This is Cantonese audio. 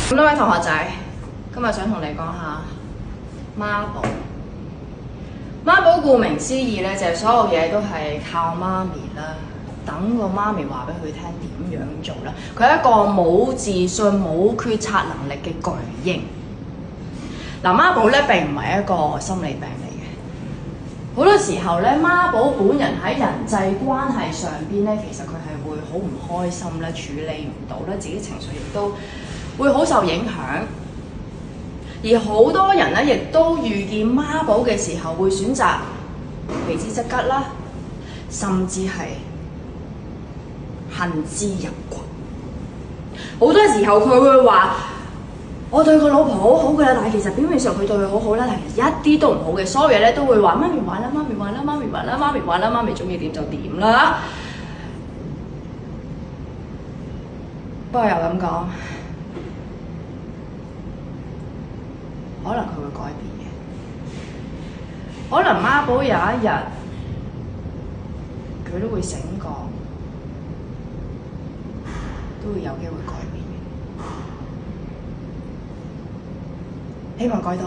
咁多位同學仔，今日想同你講下媽寶。媽寶顧名思義咧，就係所有嘢都係靠媽咪啦，等個媽咪話俾佢聽點樣做啦。佢係一個冇自信、冇決策能力嘅巨嬰。嗱，媽寶咧並唔係一個心理病嚟嘅。好多時候咧，媽寶本人喺人際關係上邊咧，其實佢係會好唔開心咧，處理唔到咧，自己情緒亦都會好受影響。而好多人咧，亦都遇見媽寶嘅時候，會選擇避之則吉啦，甚至係恨之入骨。好多時候佢會話：我對個老婆好好㗎啦，但係其實表面上佢對佢好好啦，但係其實一啲都唔好嘅。所有嘢咧都會話媽咪話啦，媽咪話啦，媽咪話啦，媽咪話啦，媽咪中意點就點啦。不過又咁講。可能佢會改變嘅，可能媽寶有一日佢都會醒覺，都會有機會改變嘅，希望改到。